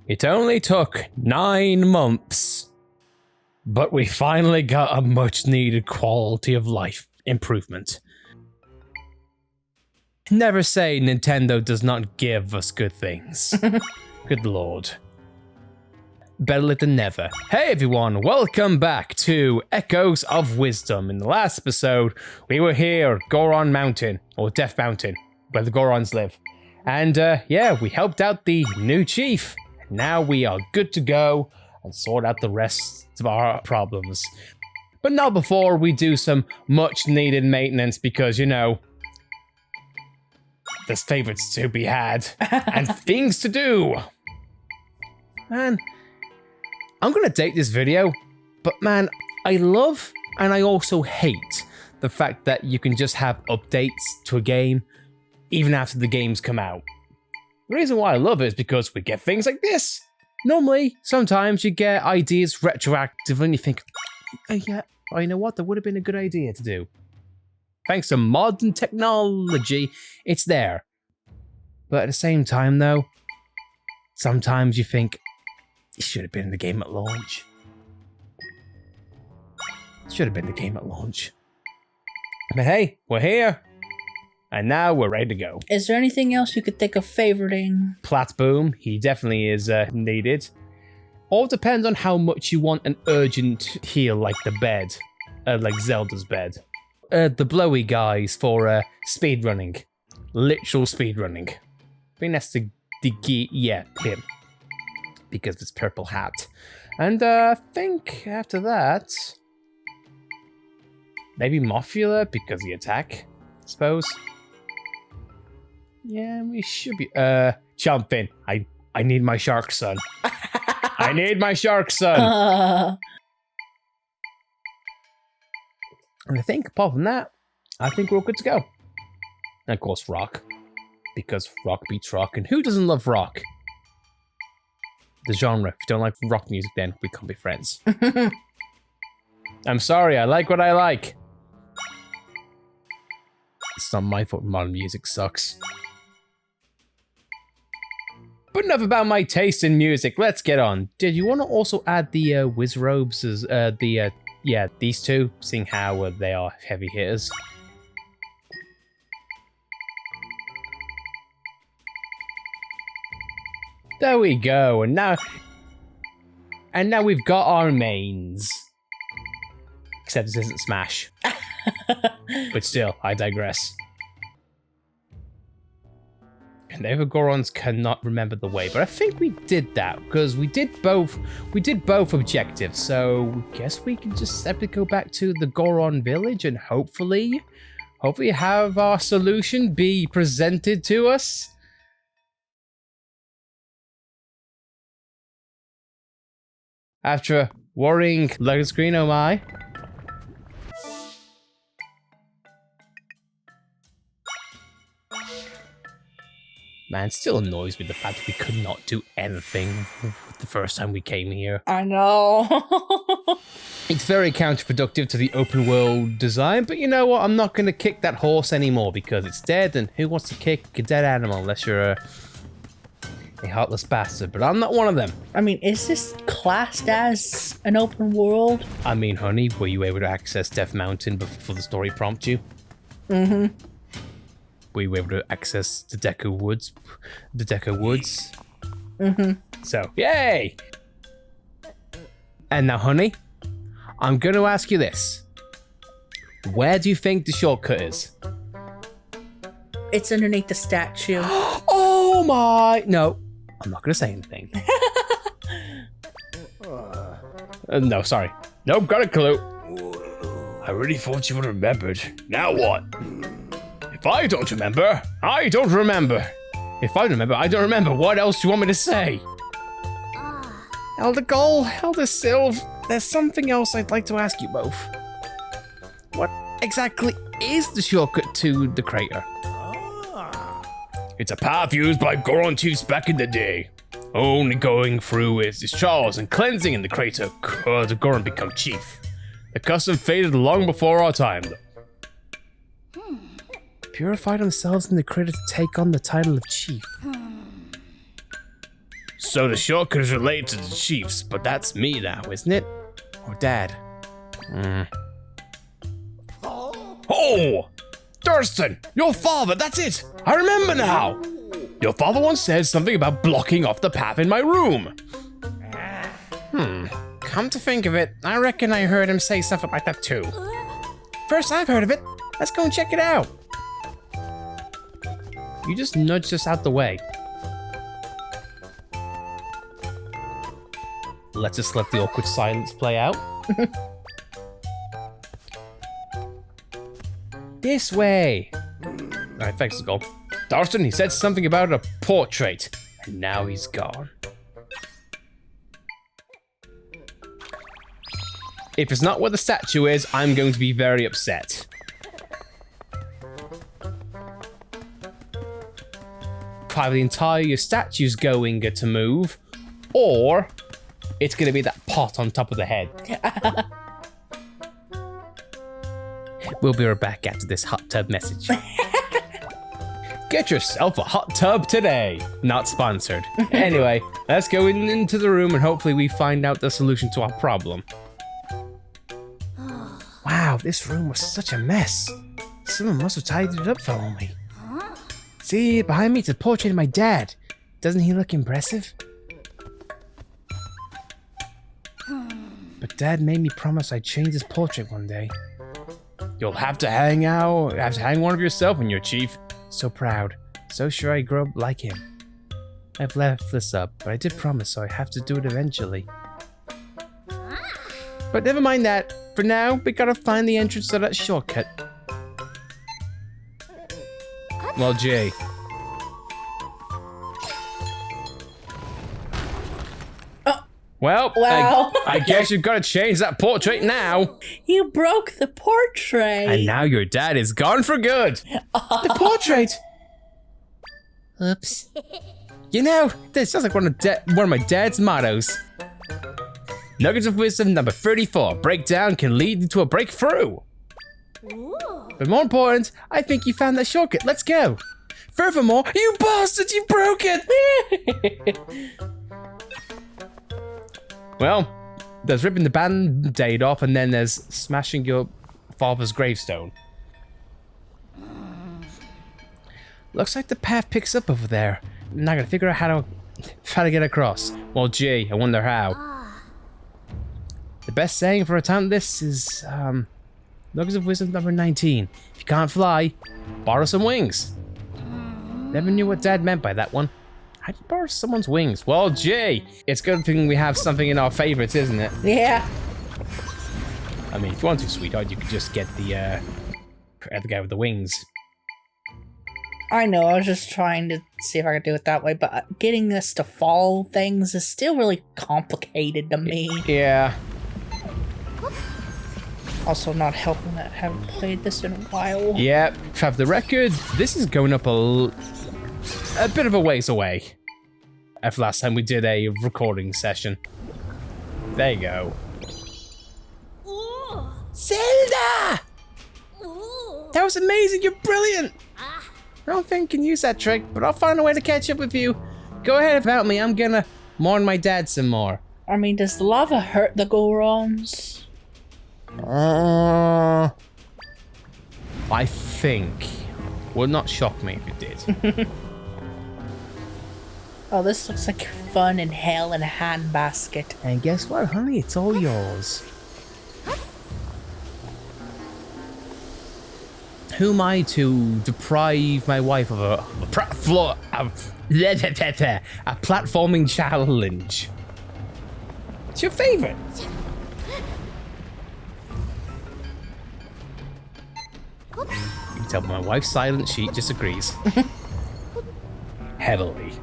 It only took 9 months, but we finally got a much needed quality of life improvement. Never say Nintendo does not give us good things. Good lord. Better late than never. Hey everyone, welcome back to Echoes of Wisdom. In the last episode, we were here at Goron Mountain, or Death Mountain, where the Gorons live. And yeah, we helped out the new chief. Now we are good to go and sort out the rest of our problems. But not before we do some much needed maintenance because, you know, there's favorites to be had and things to do. Man, I'm gonna date this video, but man, I love and I also hate the fact that you can just have updates to a game even after the games come out. The reason why I love it is because we get things like this. Normally, sometimes you get ideas retroactive and you think, yeah, well, you know what, that would have been a good idea to do. Thanks to modern technology, it's there. But at the same time though, sometimes you think, it should have been in the game at launch. It should have been the game at launch. But hey, we're here. And now we're ready to go. Is there anything else you could think of favoriting? Platboom, he definitely is needed. All depends on how much you want an urgent heal like the bed. Like Zelda's bed. The blowy guys for speedrunning. Literal speedrunning. I think that's yeah, him. Because of his purple hat. And I think after that, maybe Mothula because of the attack, I suppose. Yeah, we should be jump in. I need my shark son. I need my shark son. And I think apart from that, I think we're all good to go. And of course rock. Because rock beats rock, and who doesn't love rock? The genre. If you don't like rock music, then we can't be friends. I'm sorry, I like what I like. It's not my fault modern music sucks. But enough about my taste in music, let's get on. Did you want to also add the whiz robes as yeah, these two, seeing how they are heavy hitters? There we go, and now we've got our mains. Except this isn't Smash. But still, I digress. And the other Gorons cannot remember the way, but I think we did that because we did both objectives. So I guess we can just simply go back to the Goron village and hopefully have our solution be presented to us. After a worrying loading screen, oh my. Man, it still annoys me the fact that we could not do anything the first time we came here. I know. It's very counterproductive to the open world design, but you know what? I'm not going to kick that horse anymore because it's dead, and who wants to kick a dead animal unless you're a heartless bastard? But I'm not one of them. I mean, is this classed as an open world? I mean, honey, were you able to access Death Mountain before the story prompted you? Mm-hmm. Were you able to access the Deco Woods? Mm-hmm. So, yay! And now, honey, I'm going to ask you this. Where do you think the shortcut is? It's underneath the statue. Oh my! No, I'm not going to say anything. No, sorry. Nope, got a clue. I really thought you would have remembered. Now what? If I don't remember, I don't remember. If I remember, I don't remember. What else do you want me to say? Elder Gold, Elder Sylve, there's something else I'd like to ask you both. What exactly is the shortcut to the crater? It's a path used by Goron chiefs back in the day. Only going through its discharge and cleansing in the crater could the Goron become chief. The custom faded long before our time, though. Purify themselves in the crater to take on the title of chief. So the shortcut is related to the chiefs, but that's me now, isn't it? Or Dad? Oh! Darston! Your father, that's it! I remember now! Your father once said something about blocking off the path in my room. Come to think of it, I reckon I heard him say something like that too. First I've heard of it. Let's go and check it out. You just nudged us out the way. Let's just let the awkward silence play out. This way. Alright, thanks, Gold. Darston, he said something about a portrait, and now he's gone. If it's not where the statue is, I'm going to be very upset. Either the entire statue's going to move, or it's going to be that pot on top of the head. We'll be right back after this hot tub message. Get yourself a hot tub today. Not sponsored. Anyway, let's go into the room and hopefully we find out the solution to our problem. Wow, this room was such a mess. Someone must have tidied it up for me. See, behind me it's a portrait of my dad. Doesn't he look impressive? But Dad made me promise I'd change his portrait one day. You'll have to hang one of yourself when you're chief. So proud. So sure I grow up like him. I've left this up, but I did promise, so I have to do it eventually. But never mind that. For now, we gotta find the entrance to that shortcut. Well, Jay. Well, wow. I guess you've got to change that portrait now. You broke the portrait. And now your dad is gone for good. The portrait. Oops. You know, this sounds like one of my dad's mottos. Nuggets of wisdom number 34. Breakdown can lead to a breakthrough. But more important, I think you found that shortcut. Let's go. Furthermore, you bastard, you broke it. Well, there's ripping the band-aid off, and then there's smashing your father's gravestone. Looks like the path picks up over there. Now I gotta figure out how to get across. Well, gee, I wonder how. The best saying for a town this is, Nuggets of Wisdom number 19. If you can't fly, borrow some wings. Never knew what Dad meant by that one. How'd you borrow someone's wings? Well, gee, it's a good thing we have something in our favorites, isn't it? Yeah. I mean, if you want to, sweetheart, you could just get the guy with the wings. I know, I was just trying to see if I could do it that way, but getting us to follow things is still really complicated to me. Yeah. Also not helping that I haven't played this in a while. Yeah, for the record, this is going up a bit of a ways away. After last time we did a recording session. There you go. Ooh. Zelda! Ooh. That was amazing, you're brilliant! I don't think I can use that trick, but I'll find a way to catch up with you. Go ahead about me, I'm gonna mourn my dad some more. I mean, does the lava hurt the Gorons? I think. Would not shock me if it did. Oh, this looks like fun in hell in a handbasket. And guess what, honey? It's all yours. Who am I to deprive my wife of a platforming challenge? It's your favorite. You can tell my wife's silent, she disagrees. Heavily.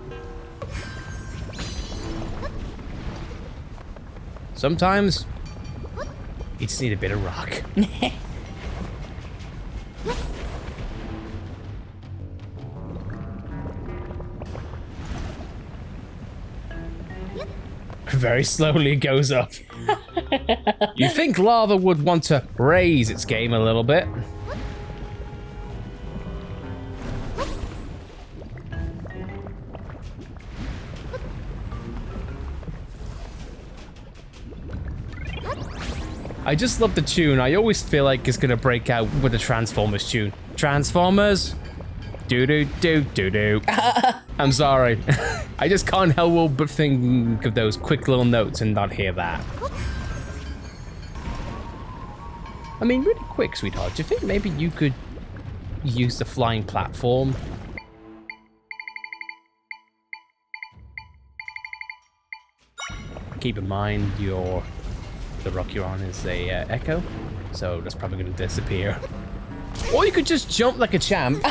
Sometimes you just need a bit of rock. Very slowly it goes up. You think lava would want to raise its game a little bit. I just love the tune. I always feel like it's gonna break out with the Transformers tune. Transformers? Do-do-do-do-do. I'm sorry. I just can't help but think of those quick little notes and not hear that. I mean, really quick, sweetheart, do you think maybe you could use the flying platform? Keep in mind the rock you're on is a echo, so that's probably gonna disappear. Or you could just jump like a champ.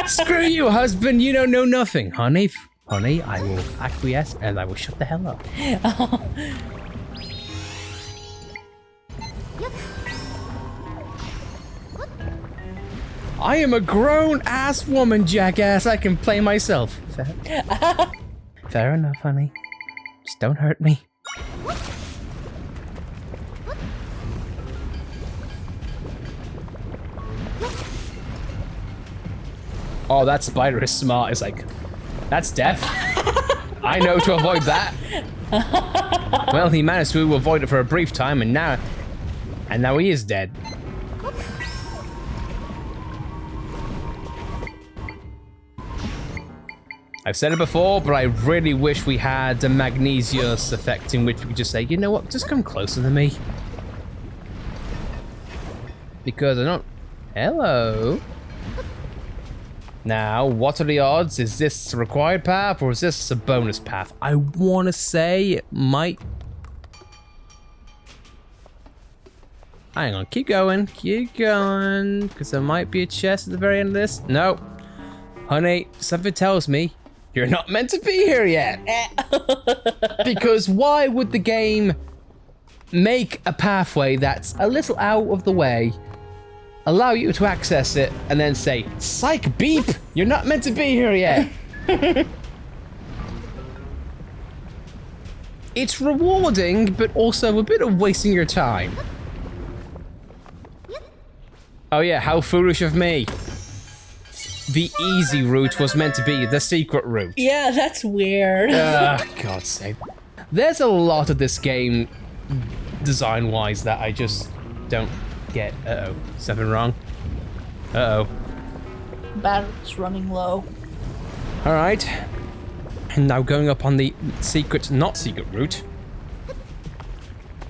Screw you, husband, you don't know nothing. Honey, I will acquiesce and I will shut the hell up. I am a grown-ass woman, jackass. I can play myself. Fair enough, honey. Just don't hurt me. Oh, that spider is smart. It's like, that's death. I know to avoid that. Well, he managed to avoid it for a brief time, and now he is dead. I've said it before, but I really wish we had the Magnesius effect in which we could just say, you know what, just come closer to me. Because I don't... Hello? Now, what are the odds? Is this a required path or is this a bonus path? I want to say it might... Hang on, keep going, because there might be a chest at the very end of this. No. Honey, something tells me you're not meant to be here yet. Because why would the game make a pathway that's a little out of the way, allow you to access it, and then say, psych beep, you're not meant to be here yet. It's rewarding, but also a bit of wasting your time. Oh yeah, how foolish of me. The easy route was meant to be the secret route. Yeah, that's weird. God's sake. There's a lot of this game, design-wise, that I just don't get. Uh-oh, something wrong? Uh-oh. Battery's running low. All right. And now going up on the secret, not secret route.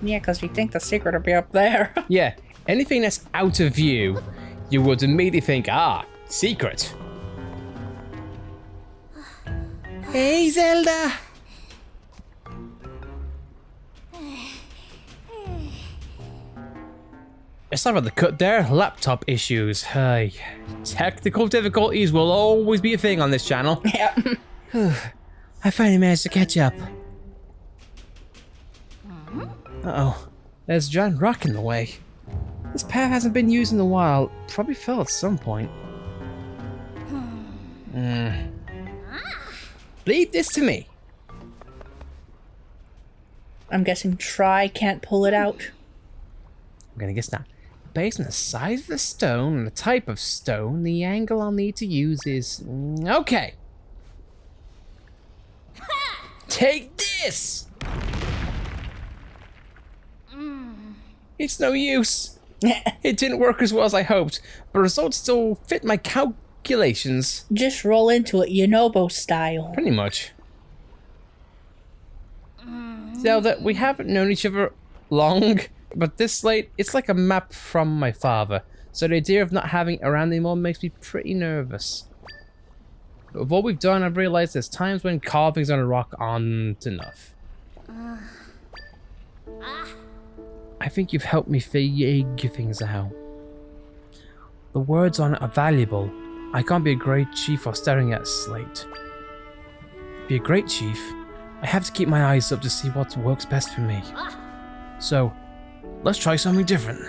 Yeah, because you think the secret will be up there. Yeah, anything that's out of view, you would immediately think, ah, secret. Hey, Zelda! Sorry about the cut there. Laptop issues. Hey, technical difficulties will always be a thing on this channel. Yeah. I finally managed to catch up. Uh-oh. There's a giant rock in the way. This path hasn't been used in a while. Probably fell at some point. Leave this to me. I'm guessing Try can't pull it out. I'm gonna guess now. Based on the size of the stone and the type of stone, the angle I'll need to use is... Okay. Take this! It's no use. It didn't work as well as I hoped, but the results still fit my calculations. Just roll into it, Yonobo style. Pretty much. Zelda, we haven't known each other long, but this late, it's like a map from my father, so the idea of not having it around anymore makes me pretty nervous. But with what we've done, I've realized there's times when carvings on a rock aren't enough. I think you've helped me figure things out. The words on it are valuable. I can't be a great chief while staring at a slate. To be a great chief, I have to keep my eyes up to see what works best for me. So, let's try something different.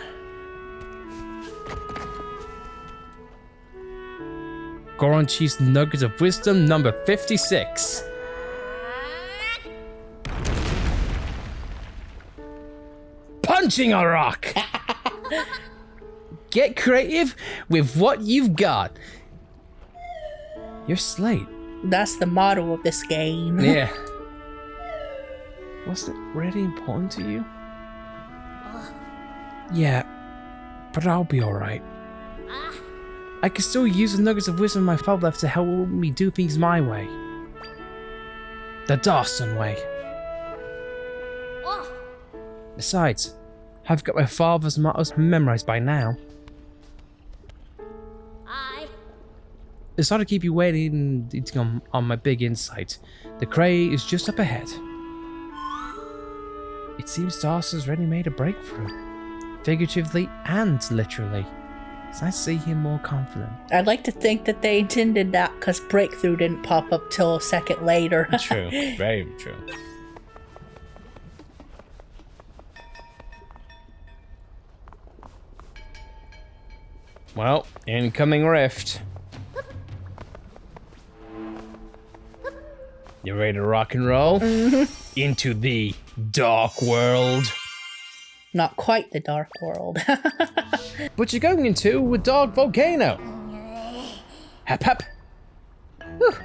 Goron Chief's Nuggets of Wisdom number 56. Punching a rock! Get creative with what you've got. Your slate. That's the motto of this game. Yeah. Wasn't it really important to you? Yeah, but I'll be alright. I can still use the nuggets of wisdom my father left to help me do things my way. The Darston way. Besides, I've got my father's mottos memorized by now. Sorry to keep you waiting on my big insight. The Cray is just up ahead. It seems Darston's already made a breakthrough, figuratively and literally. It's nice to see him more confident. I'd like to think that they intended that because breakthrough didn't pop up till a second later. True, very true. Well, incoming rift. You ready to rock and roll? Mm-hmm. Into the dark world. Not quite the dark world. But you're going into a dark volcano. Hep hep. Whew.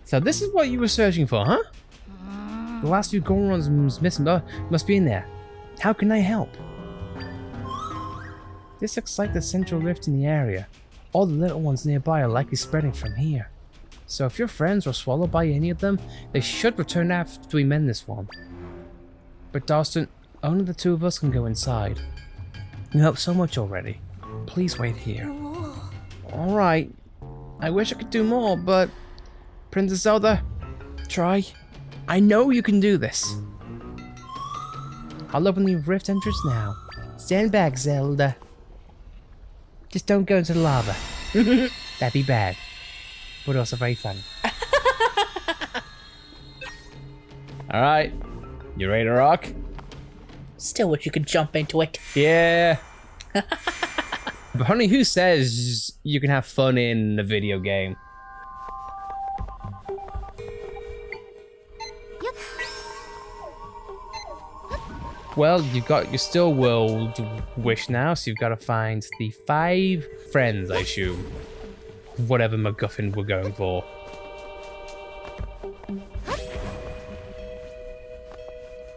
So this is what you were searching for, huh? The last few Gorons must be in there. How can I help? This looks like the central rift in the area. All the little ones nearby are likely spreading from here. So if your friends were swallowed by any of them, they should return after we mend this one. But Darston, only the two of us can go inside. You helped so much already. Please wait here. Alright. I wish I could do more, but... Princess Zelda, try. I know you can do this. I'll open the rift entrance now. Stand back, Zelda. Just don't go into the lava. That'd be bad. But also very fun. Alright. You ready to rock? Still wish you could jump into it. Yeah. But honey, who says you can have fun in a video game? Well, you've got your still world wish now, so you've got to find the 5 friends, I assume. Whatever MacGuffin we're going for.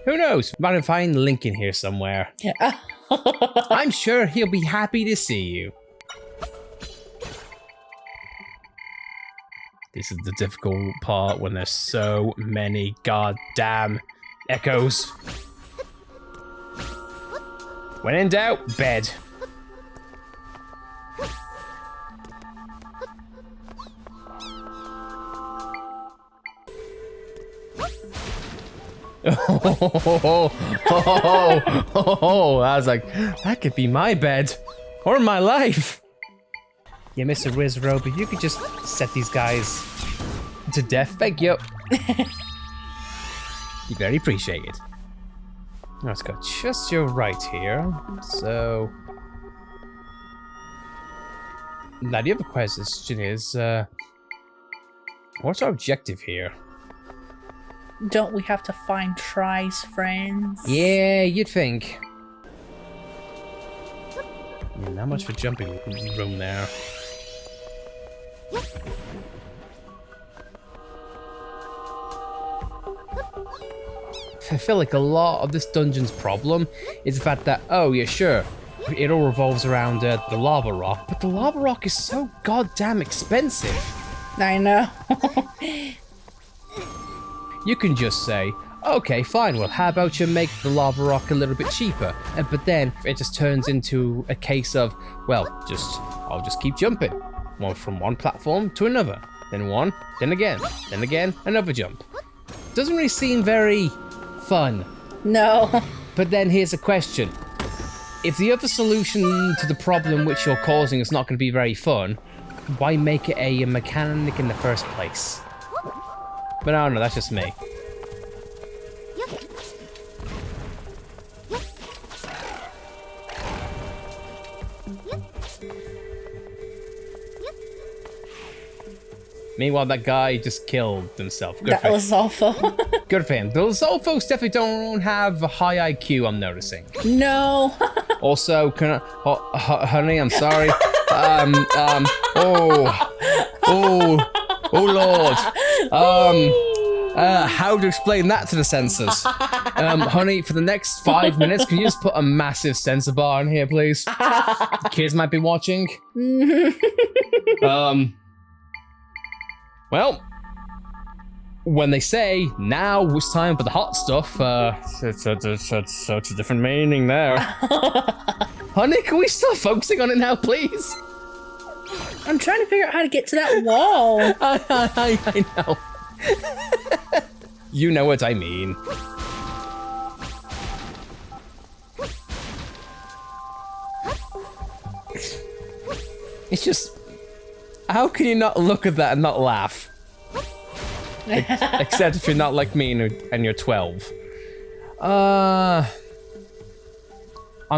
Who knows? Might find Link in here somewhere. Yeah. I'm sure he'll be happy to see you. This is the difficult part when there's so many goddamn echoes. When in doubt, bed. I was like, that could be my bed or my life. Yeah, Mr. Wizro, but you could just set these guys to death. Thank you. You very appreciate it. Let's go just your right here. So now the other question is, what's our objective here? Don't we have to find Try's friends? Yeah, you'd think. Yeah, not much for jumping room there. I feel like a lot of this dungeon's problem is the fact that, oh yeah, sure, it all revolves around the lava rock, but the lava rock is so goddamn expensive. I know. You can just say, okay, fine, well, how about you make the lava rock a little bit cheaper? But then it just turns into a case of, well, I'll just keep jumping. From one platform to another. Then one, then again, another jump. Doesn't really seem very fun. No. But then here's a question. If the other solution to the problem which you're causing is not going to be very fun, why make it a mechanic in the first place? But I don't know, that's just me. Meanwhile, that guy just killed himself. Good that was awful. Good for him. Those old folks definitely don't have a high IQ, I'm noticing. No. Also, can I, honey, I'm sorry. Oh Lord. How to explain that to the censors? Honey, for the next 5 minutes, can you just put a massive censor bar in here, please? Kids might be watching. Well, when they say, now it's time for the hot stuff, it's such a different meaning there. Honey, can we start focusing on it now, please? I'm trying to figure out how to get to that wall. I know. You know what I mean. It's just, how can you not look at that and not laugh? Except if you're not like me and you're 12. I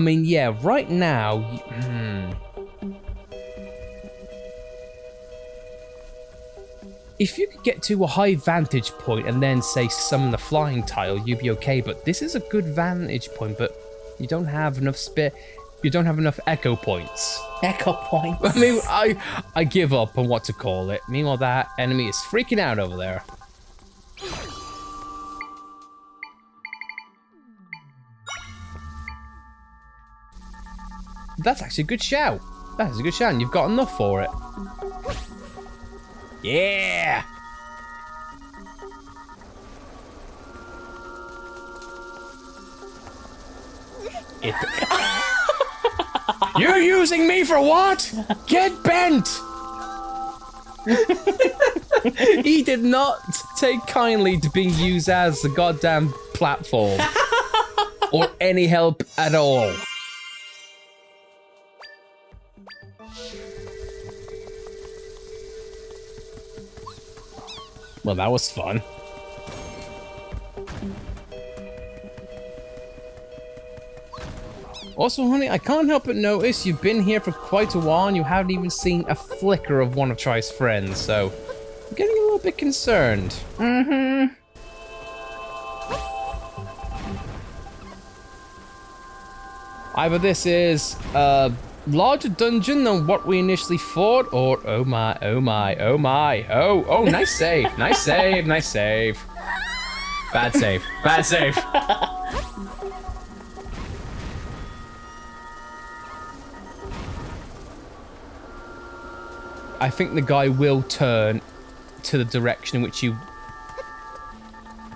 mean, yeah, right now, if you could get to a high vantage point and then say summon the flying tile, you'd be okay, but this is a good vantage point, but you don't have enough you don't have enough echo points. Echo points. I mean, I give up on what to call it. Meanwhile, that enemy is freaking out over there. That's actually a good shout. That is a good shout, and you've got enough for it. Yeah! You're using me for what? Get bent! He did not take kindly to being used as the goddamn platform. Or any help at all. Well, that was fun. Also, honey, I can't help but notice you've been here for quite a while and you haven't even seen a flicker of one of Tri's friends, so I'm getting a little bit concerned. Mm-hmm. Either this is a larger dungeon than what we initially thought, or oh my, oh my, oh my, oh, nice save, nice save, nice save. Bad save, bad save. I think the guy will turn to the direction in which you...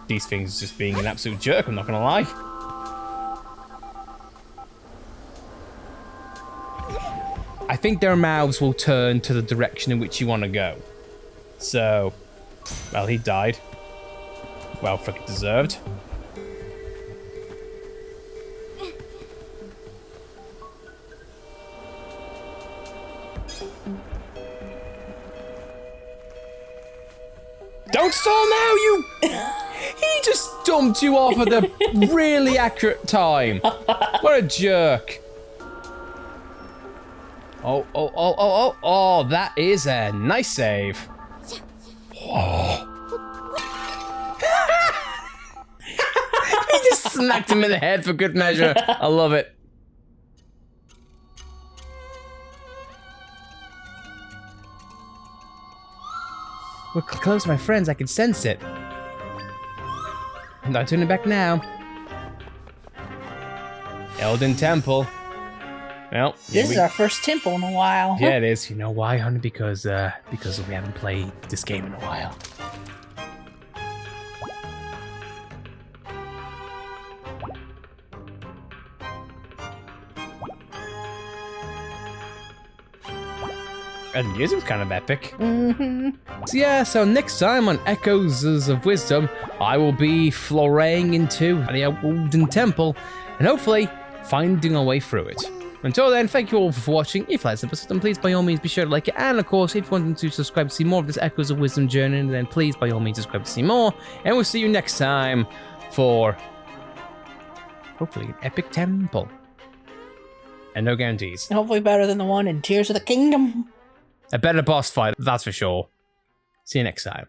These things just being an absolute jerk, I'm not gonna lie. I think their mouths will turn to the direction in which you want to go. So, well, he died. Well, frickin' deserved. Don't stall now, you... He just dumped you off at the really accurate time. What a jerk. Oh, that is a nice save. Oh. He just smacked him in the head for good measure. I love it. We're close, my friends. I can sense it. I'm not turning back now. Elden Temple. Well, this is our first temple in a while. Yeah, it is. You know why, honey? Because we haven't played this game in a while. And the music's kind of epic. Mm-hmm. So yeah, so next time on Echoes of Wisdom, I will be floraying into the Elden Temple and hopefully finding our way through it. Until then, thank you all for watching. If you like this episode, then please by all means be sure to like it. And of course, if you want to subscribe to see more of this Echoes of Wisdom journey, then please by all means subscribe to see more. And we'll see you next time for hopefully an epic temple. And no guarantees. Hopefully better than the one in Tears of the Kingdom. A better boss fight, that's for sure. See you next time.